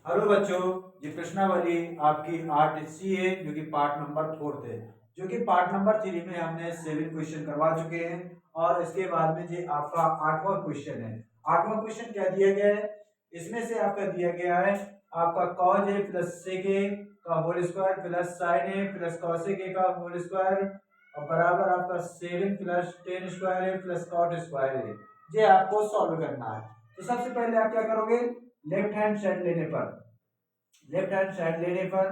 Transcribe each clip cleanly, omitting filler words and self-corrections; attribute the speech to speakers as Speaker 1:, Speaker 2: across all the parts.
Speaker 1: Hello बच्चों, ये प्रश्नावली आपकी आर्ट सी है जो कि पार्ट नंबर 4 है। जो कि पार्ट नंबर 3 में हमने 7 क्वेश्चन करवा चुके हैं और इसके बाद में ये आपका 8वां क्वेश्चन है। 8वां क्वेश्चन क्या दिया गया है? इसमें से आपका दिया गया है आपका cos a plus sec a का whole square plus sin a plus cos a का होल स्क्वायर और बराबर आपका 7 plus tan square a plus cot square a। ये आपको सॉल्व करना है। तो सबसे पहले आप क्या करोगे? लेफ्ट हैंड साइड लेने पर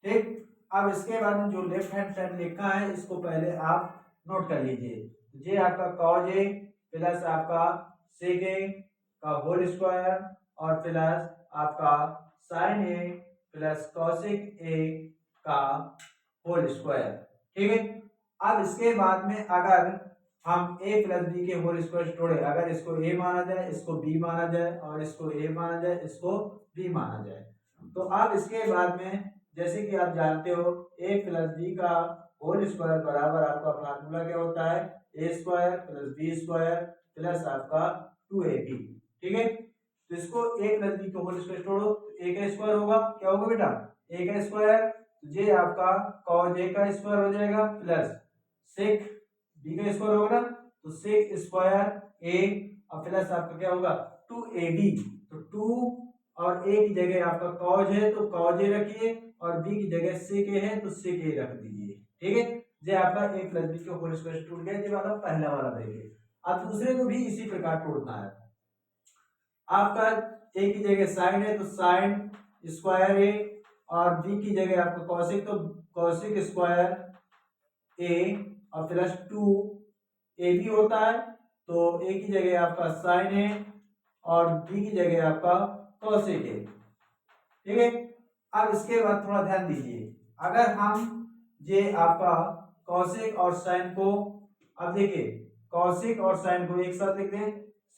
Speaker 1: ठीक। अब इसके बाद में जो लेफ्ट हैंड साइड लिखा है इसको पहले आप नोट कर लीजिए। ये आपका cos a प्लस आपका sec a का होल स्क्वायर और प्लस आपका sin a plus cosec a का होल स्क्वायर। ठीक है। अब इसके बाद में अगर हम a प्लस बी के होल स्क्वायर जोड़े, अगर इसको a माना जाए, इसको b माना जाए और इसको a माना जाए, इसको b माना जाए, तो अब इसके बाद में जैसे कि आप जानते हो a प्लस बी का होल स्क्वायर बराबर आपका फार्मूला क्या होता है? a square plus B square plus आपका 2ab। ठीक है। तो इसको a प्लस बी का होल स्क्वायर जोड़ो तो a का स्क्वायर होगा, क्या होगा बेटा? a का स्क्वायर। ये आपका cos a का स्क्वायर हो जाएगा प्लस sec b का स्क्वायर होगा ना, तो sec स्क्वायर a और प्लस आपका क्या होगा 2ab। तो 2 और a की जगह आपका cos है तो cos a रखिए और b की जगह sec a है तो sec a रख दीजिए। ठीक है। ये आपका a प्लस बी का होल स्क्वायर टूट गया। ये वाला पहला वाला ब्रेक। अब दूसरे को भी इसी प्रकार तोड़ना है। आपका a की जगह sin है तो sin स्क्वायर a और b की जगह आपका cosec तो cosec स्क्वायर a और प्लस 2 a भी होता है तो a की जगह आपका sin a और b की जगह आपका cosec a। ठीक है। अब इसके बाद थोड़ा ध्यान दीजिए, अगर हम ये आपका cosec और sin को, अब देखिए cosec और sin को एक साथ लिख दें,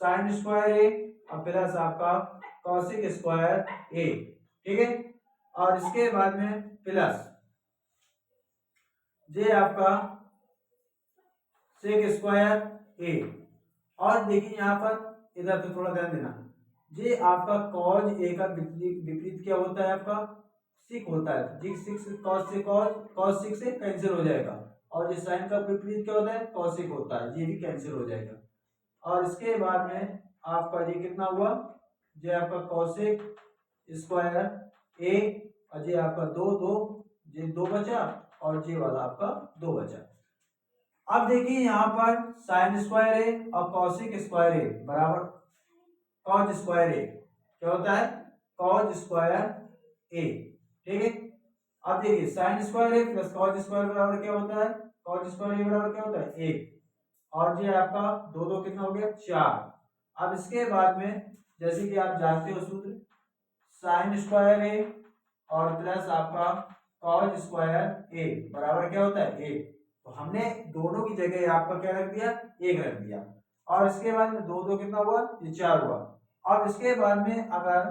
Speaker 1: sin स्क्वायर a और प्लस आपका cosec स्क्वायर a। ठीक है। और इसके बाद में प्लस ये आपका sec स्क्वायर a। और देखिए यहाँ पर इधर तो थोड़ा ध्यान देना, ये आपका cos a का विपरीत क्या होता है? आपका सिक होता है। जी सिक्स cos से cos 6 से कैंसिल हो जाएगा और ये sin का विपरीत क्या होता है? cosec होता है, ये भी कैंसिल हो जाएगा। और इसके बाद में आपका ये कितना हुआ? ये आपका cosec स्क्वायर a और ये आपका ये 2 बचा और ये वाला आपका 2 बचा। अब देखिए यहाँ पर sin स्क्वायर a और cosec स्क्वायर a बराबर cos स्क्वायर a क्या होता है? cos square a। ठीक है। अब देखिए sin square a plus cos square बराबर क्या होता है? cos स्क्वायर a बराबर क्या होता है? 1 और ये आपका 2 2 कितना हो गया? 4। अब इसके बाद में जैसे कि आप जानते हो सूत्र, sin स्क्वायर a और प्लस आपका cos स्क्वायर a बराबर क्या होता है? 1। तो हमने दोनों की जगह आपका क्या रख दिया? 1 रख दिया। और इसके बाद में 2 2 कितना हुआ? ये 4 हुआ। अब इसके बाद में अगर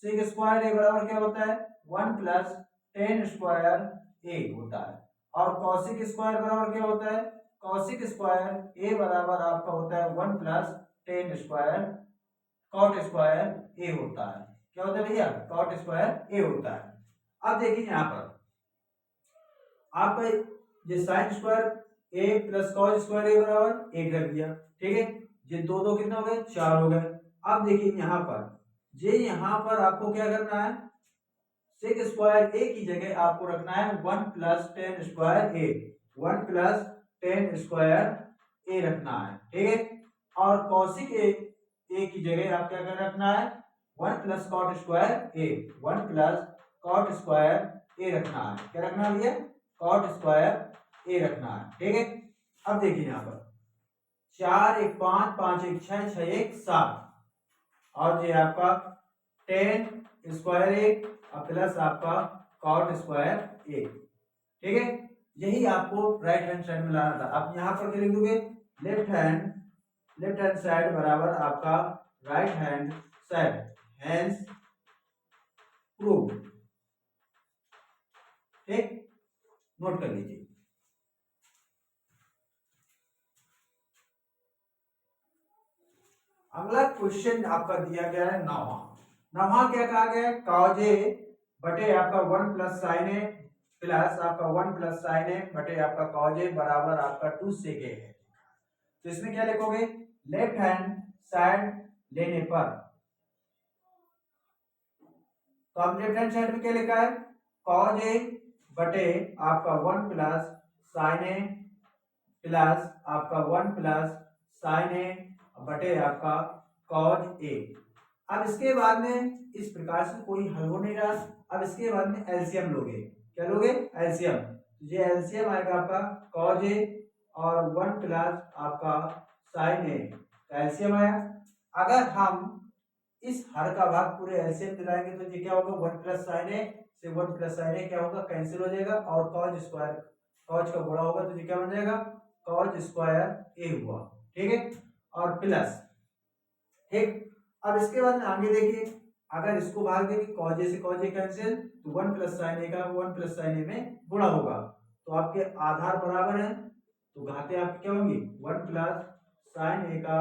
Speaker 1: sec स्क्वायर a बराबर क्या होता है? 1 प्लस tan स्क्वायर a होता है। और cosec स्क्वायर बराबर क्या होता है? cosec स्क्वायर a बराबर आपका होता है 1 plus tan square cot square a होता है। क्या होता है भैया? cot स्क्वायर a होता है। अब देखिए यहाँ पर आपका ये साइन स्क्वायर ए प्लस कॉस स्क्वायर ए बराबर 1 रख दिया। ठीक है। ये 2 2 कितना हो गए? 4 हो गए। अब देखिए यहाँ पर यहाँ पर आपको क्या करना है? सेक स्क्वायर ए की जगह आपको रखना है 1 प्लस टेन स्क्वायर ए। 1 प्लस टेन स्क्वायर ए रखना है। ठीक है। और कॉसिक ए की जगह आप क्या कर रखना है? 1 प्लस कॉट स्क्वायर ए। 1 प्लस कॉट स्क्वायर ए रखना है। क्या रखना है भैया? कॉट स्क्वायर ए रखना है। ठीक है। अब देखिए यहाँ पर 4 1 5 5 1 6 6 1 7 और ये आपका टेन स्क्वायर ए और प्लस आपका कॉट स्क्वायर ए। ठीक है। यही आपको राइट हैंड साइड में लाना था। अब यहाँ पर क्या लिख दोगे? लेफ्ट हैंड साइड बराबर आपका right hand side, hence prove. ठीक, नोट कर लीजिए। अगला क्वेश्चन आपका दिया गया है 9वां। ना वहां क्या कहा गया है, कॉज ए बटे आपका 1 प्लस साइन ए प्लस आपका 1 प्लस साइन ए बटे आपका कॉज ए बराबर आपका 2 सेक ए है। तो इसमें क्या लिखोगे, लेफ्ट हैंड साइड लेने पर, तो आप लेफ्ट हैंड साइड में क्या लिखा है, कॉज ए बटे आपका 1 प्लस साइन ए प्लस आपका 1 प्लस साइन ए बटे आपका कॉज ए। अब इसके बाद में इस प्रकार से कोई हल हो नहीं रहा। अब इसके बाद में एलसीएम लोगे, क्या लोगे, एलसीएम। ये एलसीएम आएगा आपका कॉज ए और 1 प्लस आपका साइन ए, एलसीएम आया। अगर हम इस हर का भाग पूरे एलसीएम दिलाएंगे तो ये क्या होगा, 1 प्लस साइन ए से 1 प्लस साइन ए क्या होगा, कैंसिल हो जाएगा और कॉज स्क्वायर, कॉज का गुणा होगा तो ये क्या बन जाएगा, कॉज स्क्वायर ए हुआ, ठीक है, और प्लस, ठीक। अब इसके बाद में आगे देखिए, अगर इसको भाग देंगे कॉज ए से कॉज ए कैंसिल, तो 1 प्लस साइन ए का 1 प्लस साइन ए में गुणा होगा, तो आपके आधार बराबर है, तो घाते आपकी क्या होंगी, 1 प्लस साइन ए का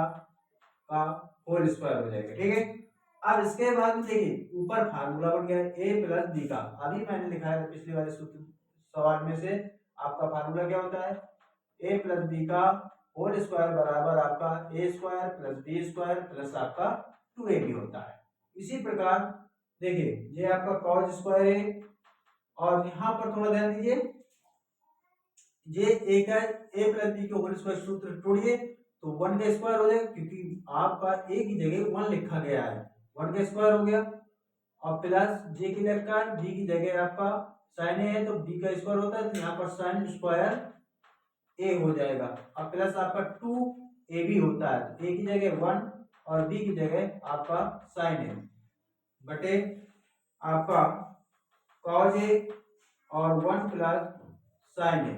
Speaker 1: होल स्क्वायर हो जाएगा, ठीक है। अब इसके बाद में देखिए ऊपर फार्मूला बन गया है ए प्लस बी का, अभी मैंने लिखा है पिछले वाले सूत्र सवाल में से, आपका फार्मूला क्या होता है, ए प्लस बी का होल स्क्वायर बराबर आपका A square plus B square plus आपका 2ab होता है। इसी प्रकार देखिए ये आपका कॉज स्क्वायर है, और यहाँ पर थोड़ा ध्यान दीजिए, ये एक है ए प्लस बी के होल स्क्वायर सूत्र तोड़िए तो 1 का स्क्वायर हो जाएगा, क्योंकि आपका ए की जगह 1 लिखा गया है, 1 का स्क्वायर हो गया, और प्लस जे की लिखा है, बी की जगह आपका साइन ए है तो बी का स्क्वायर होता है, तो यहाँ पर साइन स्क्वायर ए हो जाएगा, और प्लस आपका 2ab होता है, तो ए की जगह 1 और बी की जगह आपका साइन ए बटे आपका कॉज ए और 1 प्लस साइन ए,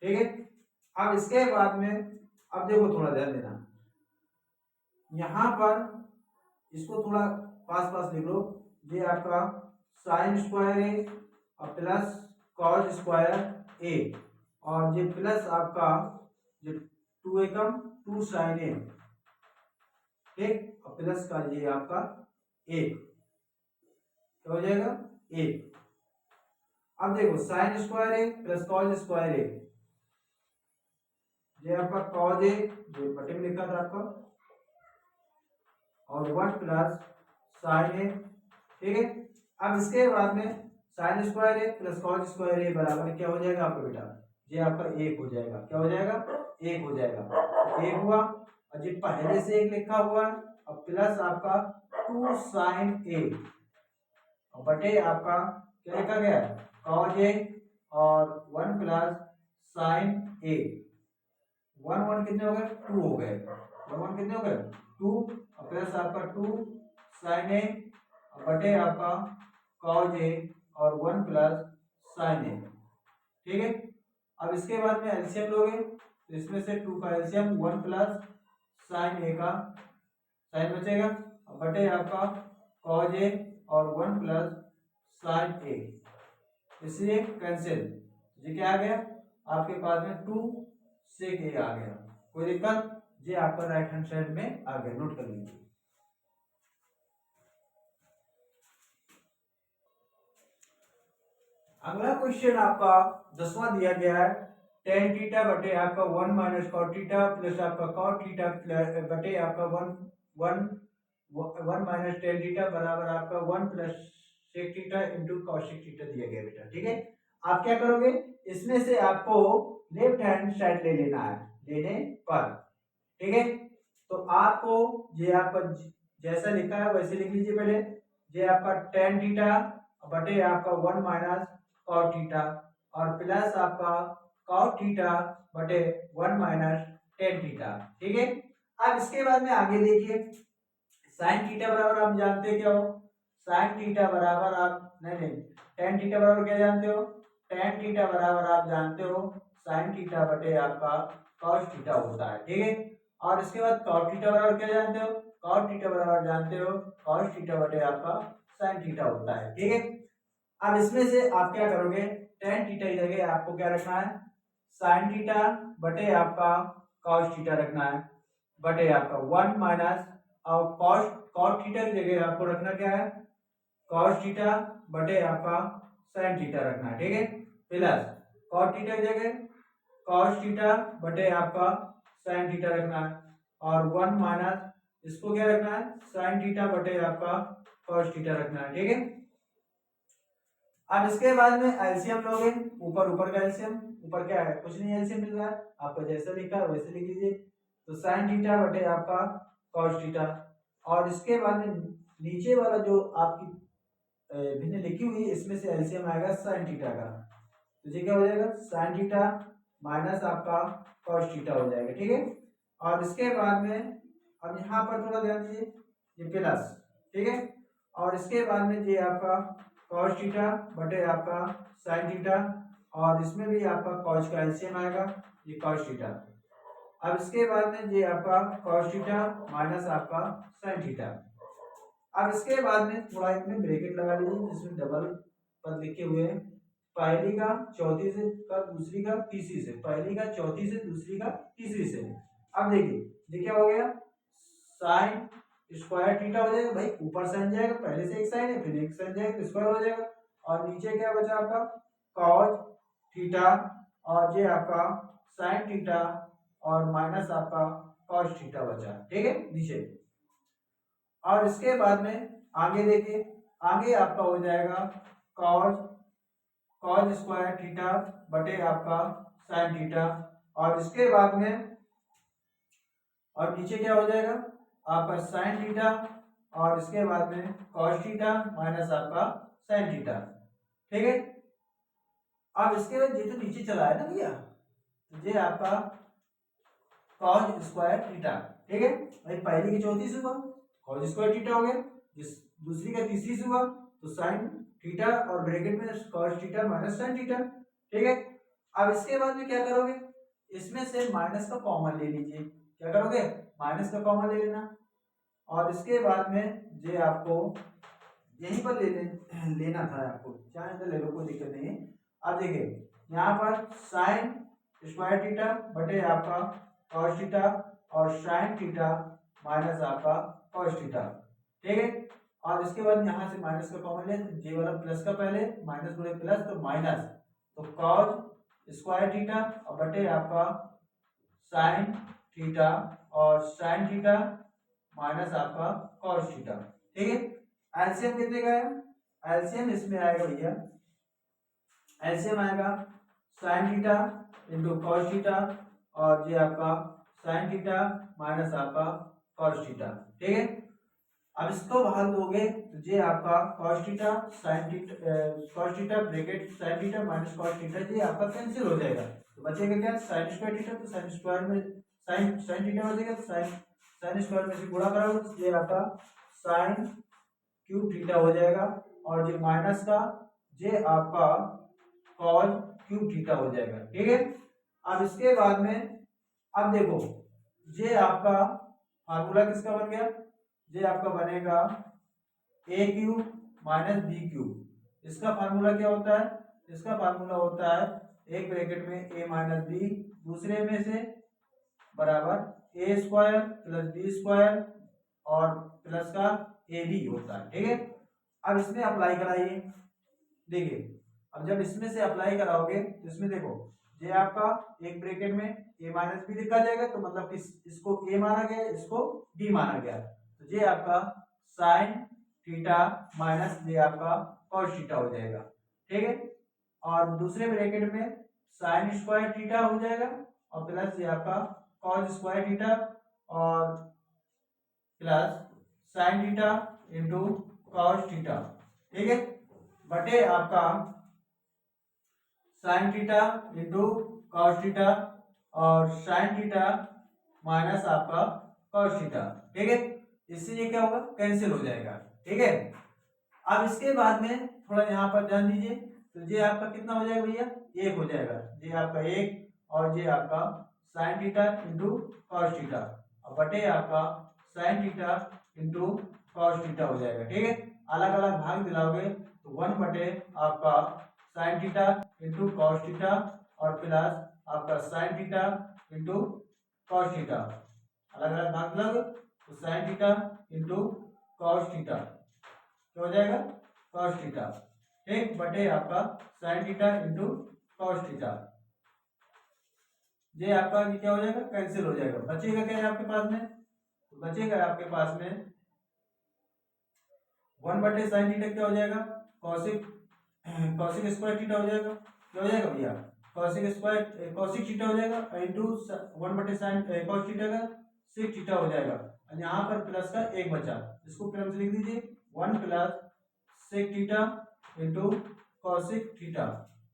Speaker 1: ठीक है। अब इसके बाद में अब देखो थोड़ा ध्यान देना, यहां पर इसको थोड़ा पास पास लिख लो, ये आपका साइन स्क्वायर ए और प्लस कॉज स्क्वायर ए, और ये प्लस आपका ये 2 एकम 2 साइन ए, ठीक, और प्लस का ये आपका ए, क्या हो जाएगा, ए। अब देखो साइन स्क्वायर ए प्लस कॉज स्क्वायर ए, ये आपका कॉज ए जो बटे में लिखा था आपका, और 1 प्लस साइन ए, ठीक है। अब इसके बाद में साइन स्क्वायर ए प्लस कॉज स्क्वायर ए बराबर क्या हो जाएगा आपका बेटा, ये आपका 1 हो जाएगा, क्या हो जाएगा, 1 हो जाएगा, तो 1 हुआ, और ये पहले से 1 लिखा हुआ है, और प्लस आपका 2 साइन ए और बटे आपका क्या लिखा गया, कॉज ए और 1 प्लस साइन ए, 1 1 कितने हो गए, 2 हो गए, 1 1 कितने हो गए, 2, और प्लस आपका 2 साइन ए बटे आपका कॉज ए और 1 प्लस साइन ए, ठीक है। अब इसके बाद में एलसीएम लोगे तो इसमें से 2 का एलसीएम 1 प्लस साइन ए का साइन बचेगा बटे आपका कॉज ए और 1 प्लस साइन ए, इसलिए कैंसिल, ये क्या आ गया आपके पास में 2 सेक ए आ गया, कोई दिक्कत, ये आपका राइट हैंड साइड में आ गया, नोट कर लीजिए। अगला क्वेश्चन आपका 10वां दिया गया है, टेन थीटा बटे आपका 1 माइनस कॉट थीटा प्लस आपका कॉट थीटा बटे आपका 1 माइनस टेन थीटा बराबर आपका 1 plus sec theta into cosec theta दिया गया बेटा, ठीक है। आप क्या करोगे, इसमें से आपको लेफ्ट हैंड साइड ले लेना है, लेने पर, ठीक है। तो आपको ये आपका जैसा लिखा है वैसे लिख लीजिए पहले, ये आपका टेन थीटा बटे आपका 1 माइनस कॉट थीटा और प्लस आपका कॉट थीटा बटे 1 माइनस टेन थीटा, ठीक है। अब इसके बाद में आगे देखिए, साइन थीटा बराबर आप जानते हैं क्या हो, साइन थीटा बराबर आप नहीं टेन थीटा बराबर क्या जानते हो, टेन थीटा बराबर आप जानते हो साइन थीटा बटे आपका कॉस थीटा होता है, ठीक है। और इसके बाद कॉट थीटा बराबर क्या जानते हो, कॉट थीटा बराबर जानते हो कॉस थीटा बटे आपका साइन थीटा होता है, ठीक है। अब इसमें से आप क्या करोगे, टेन थीटा की जगह आपको क्या रखना है, साइन थीटा बटे आपका कॉस थीटा रखना है बटे आपका 1 माइनस और कॉस थीटा की जगह आपको रखना क्या है, कॉस थीटा बटे आपका साइन थीटा रखना है, ठीक है। प्लस कॉस थीटा की जगह कॉस थीटा बटे आपका साइन थीटा रखना है, और 1 माइनस इसको क्या रखना है, साइन थीटा बटे आपका कॉस थीटा रखना है, ठीक है। अब इसके बाद में एलसीएम लोगे, ऊपर ऊपर का एलसीएम, ऊपर क्या है, कुछ नहीं एलसीएम मिल रहा है आपको, जैसा लिखा है वैसे लिख लीजिए। तो साइन थीटा बटे आपका कॉस थीटा, और इसके बाद में नीचे वाला जो आपकी भिन्न लिखी हुई है इसमें से एलसीएम आएगा साइन थीटा का, तो ये क्या हो जाएगा, साइन थीटा माइनस आपका कॉस थीटा हो जाएगा, ठीक है। और इसके बाद में अब यहाँ पर थोड़ा ध्यान दीजिए, ये प्लस, ठीक है। और इसके बाद में ये आपका कॉस थीटा बटे आपका साइन थीटा, और इसमें भी आपका कॉस का एलसीएम आएगा, ये कॉस थीटा। अब इसके बाद में ये आपका कॉस थीटा माइनस आपका साइन थीटा। अब इसके बाद में थोड़ा इसमें ब्रैकेट लगा लीजिए जिसमें डबल पद लिखे हुए हैं, पहली का चौथी से का दूसरी का तीसरी से, पहली का चौथी से दूसरी का तीसरी से। अब देखिए ये क्या हो गया, साइन स्क्वायर थीटा हो जाएगा, भाई ऊपर साइन जाएगा, पहले से एक साइन है फिर एक साइन जाएगा तो स्क्वायर हो जाएगा, और नीचे क्या बचा आपका कॉस थीटा, और ये आपका साइन थीटा, और माइनस आपका कॉस थीटा बचा, ठीक है नीचे। और इसके बाद में आगे देखिए, आगे आपका हो जाएगा कॉस कॉस स्क्वायर थीटा बटे आपका साइन थीटा, और इसके बाद में और नीचे क्या हो जाएगा आपका साइन थीटा, और इसके बाद में कॉस थीटा माइनस आपका साइन थीटा, ठीक है। अब इसके बाद ये तो नीचे चला है ना भैया, तो ये आपका कॉस स्क्वायर थीटा, ठीक है भाई, पहली की चौथी से हुआ कॉस स्क्वायर थीटा हो गया, जिस दूसरी का तीसरी से हुआ तो साइन थीटा, और ब्रैकेट में cos theta minus sine theta, ठीक है। अब इसके बाद में क्या करोगे, इसमें से माइनस का कॉमन ले लीजिए, क्या करोगे, माइनस का कॉमन ले लेना, और इसके बाद में ये आपको यहीं पर लेना था आपको, चाहे तो ले लो कोई दिक्कत नहीं है। अब देखिए यहाँ पर साइन स्क्वायर थीटा बटे आपका कॉस थीटा, और साइन थीटा माइनस आपका कॉस थीटा, ठीक है। और इसके बाद यहाँ से माइनस का कॉमन ले, जे वाला प्लस का पहले माइनस गुणे प्लस तो माइनस, तो कॉस स्क्वायर थीटा और बटे आपका साइन थीटा, और साइन थीटा माइनस आपका कॉस थीटा, ठीक है। एलसीएम कितने का है, एलसीएम इसमें आएगा भैया, एलसीएम आएगा sine theta into cos theta, और ये आपका साइन थीटा माइनस आपका कॉस थीटा, ठीक है। अब इसको भाग दोगे तो ये आपका cos theta sin theta cos theta bracket sin theta minus cos theta, ये आपका कैंसिल हो जाएगा, तो बचेगा क्या, sin स्क्वायर थीटा, तो sin स्क्वायर में sin थीटा बचेगा, तो sin स्क्वायर में से गुणा करोगे तो ये आपका sin क्यूब थीटा हो जाएगा, और ये माइनस का ये आपका cos क्यूब थीटा हो जाएगा, ठीक है। अब इसके बाद में अब देखो ये आपका फार्मूला किसका बन गया, ये आपका बनेगा ए क्यूब माइनस बी क्यूब, इसका फार्मूला क्या होता है, इसका फार्मूला होता है एक ब्रैकेट में ए माइनस बी, दूसरे में से बराबर ए स्क्वायर प्लस बी स्क्वायर, और प्लस का ए बी होता है, ठीक है। अब इसमें अप्लाई कराइए, देखिए अब जब इसमें से अप्लाई कराओगे तो इसमें देखो ये आपका एक ब्रैकेट में ए माइनस बी लिखा जाएगा, तो मतलब इसको ए माना गया, इसको बी माना गया, तो ये आपका साइन थीटा माइनस ये आपका कॉस थीटा हो जाएगा, ठीक है। और दूसरे ब्रैकेट में साइन स्क्वायर थीटा हो जाएगा, और प्लस ये आपका कॉस स्क्वायर थीटा, और plus sine theta into cos theta, ठीक है, बटे आपका sine theta into cos theta, और साइन थीटा माइनस आपका कॉस थीटा, ठीक है। इससे ये क्या होगा, कैंसिल हो जाएगा, ठीक है। अब इसके बाद में थोड़ा यहाँ पर ध्यान दीजिए, तो ये आपका कितना हो जाएगा भैया, एक हो जाएगा, ये आपका एक, और ये आपका sine theta into cos theta, और बटे आपका sine theta into cos theta हो जाएगा, ठीक है। अलग अलग भाग दिलाओगे तो 1 बटे आपका sine theta into cos theta, और प्लस आपका sine theta into cos theta, अलग अलग भाग दिलाओगे तो sine theta into cos theta क्या हो जाएगा, कॉस थीटा, ठीक, बटे आपका sine theta into cos theta. ये आपका ये क्या हो जाएगा, कैंसिल हो जाएगा, बचेगा क्या है आपके पास में, तो बचेगा आपके पास में 1/sin थीटा क्या हो जाएगा, कॉसिक कॉसिक स्क्वायर थीटा हो जाएगा, क्या हो जाएगा भैया, कॉसिक स्क्वायर कॉसिक थीटा हो जाएगा इंटू 1/sin कॉस थीटा का सिक थीटा हो जाएगा, और यहाँ पर प्लस का एक बचा, इसको क्रम से लिख दीजिए 1 प्लस सिक थीटा इंटू कॉसिक थीटा,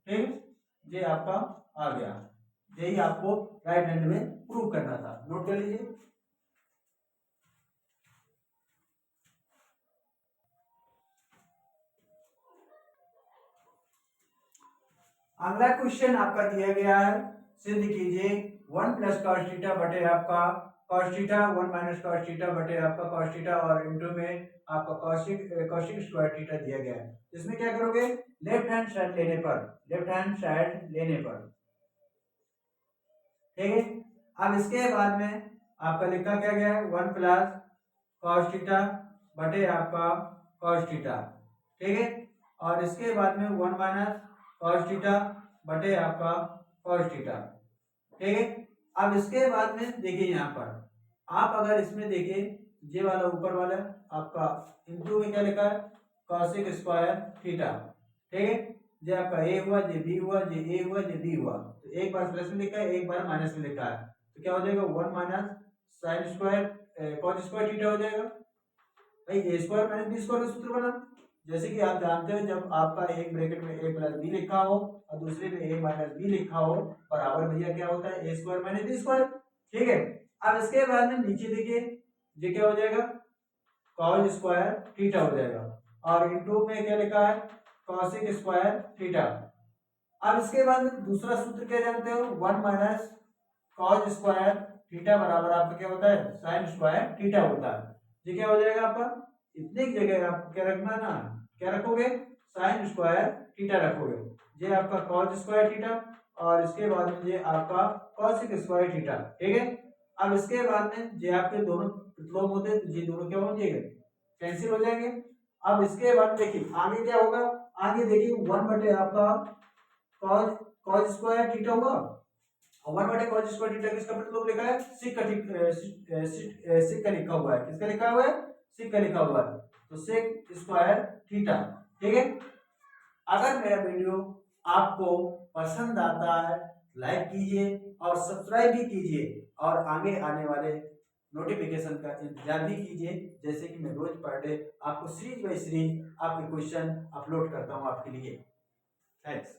Speaker 1: ठीक, ये आपका आ गया। यही आपको राइट हैंड में प्रूव करना था, नोट कर लीजिए। अगला क्वेश्चन आपका दिया गया है, सिद्ध कीजिए 1 प्लस कॉस थीटा बटे आपका cos theta 1 minus cos theta बटे आपका कॉस थीटा और इनटू में आपका कॉसिक कॉसिक स्क्वायर थीटा दिया गया है। इसमें क्या करोगे, लेफ्ट हैंड साइड लेने पर, लेफ्ट हैंड साइड लेने पर, ठीक है। अब इसके बाद में आपका लिखा क्या गया है, 1 प्लस कॉस थीटा बटे आपका कॉस थीटा, ठीक है, और इसके बाद में 1 माइनस कॉस थीटा बटे आपका कॉस थीटा, ठीक है। अब इसके बाद में देखिए यहाँ पर आप अगर इसमें देखिए ये वाला ऊपर वाला आपका इंटू में क्या लिखा है, कॉसिक स्क्वायर थीटा, ठीक है, ये आपका ए हुआ, ये बी हुआ, ये ए हुआ, ये बी हुआ, तो एक बार प्लस में लिखा है, एक बार माइनस में लिखा है, तो क्या हो जाएगा 1 minus sine square cos square theta हो जाएगा। भाई ए स्क्वायर माइनस बी स्क्वायर का सूत्र बना, जैसे कि आप जानते हो जब आपका एक ब्रैकेट में ए प्लस बी लिखा हो और दूसरे में ए माइनस बी लिखा हो, बराबर भैया क्या होता है, ए स्क्वायर माइनस बी स्क्वायर, ठीक है। अब इसके बाद में नीचे देखिए ये क्या हो जाएगा, कॉस स्क्वायर थीटा हो जाएगा, और इनटू में क्या लिखा है, कॉसिक स्क्वायर थीटा। अब इसके बाद में दूसरा सूत्र क्या जानते हो, 1 माइनस कॉस स्क्वायर थीटा बराबर आपका क्या होता है, साइन स्क्वायर थीटा होता है। ये क्या हो जाएगा आपका, इतनी जगह आपको क्या रखना ना, क्या रखोगे, साइन स्क्वायर थीटा रखोगे, ये आपका कॉस स्क्वायर थीटा और इसके बाद में ये आपका कॉसिक स्क्वायर थीटा, ठीक है। अब इसके बाद में ये आपके दोनों प्रतिलोम होते हैं, ये दोनों क्या हो जाएंगे, कैंसिल हो जाएंगे। अब इसके बाद देखिए आगे क्या होगा, आगे देखिए 1 बटे आपका कॉस कॉस स्क्वायर थीटा होगा, और 1 बटे कॉस स्क्वायर थीटा किसका प्रतिलोम लिखा है, सिक का सिक का लिखा हुआ है, किसका लिखा हुआ है, सिक का लिखा हुआ है, तो सेक स्क्वायर थीटा, ठीक है। अगर मेरा वीडियो आपको पसंद आता है लाइक कीजिए और सब्सक्राइब भी कीजिए और आगे आने वाले नोटिफिकेशन का इंतजार भी कीजिए, जैसे कि मैं रोज पर डे आपको सीरीज बाय सीरीज आपके क्वेश्चन अपलोड करता हूं आपके लिए। थैंक्स।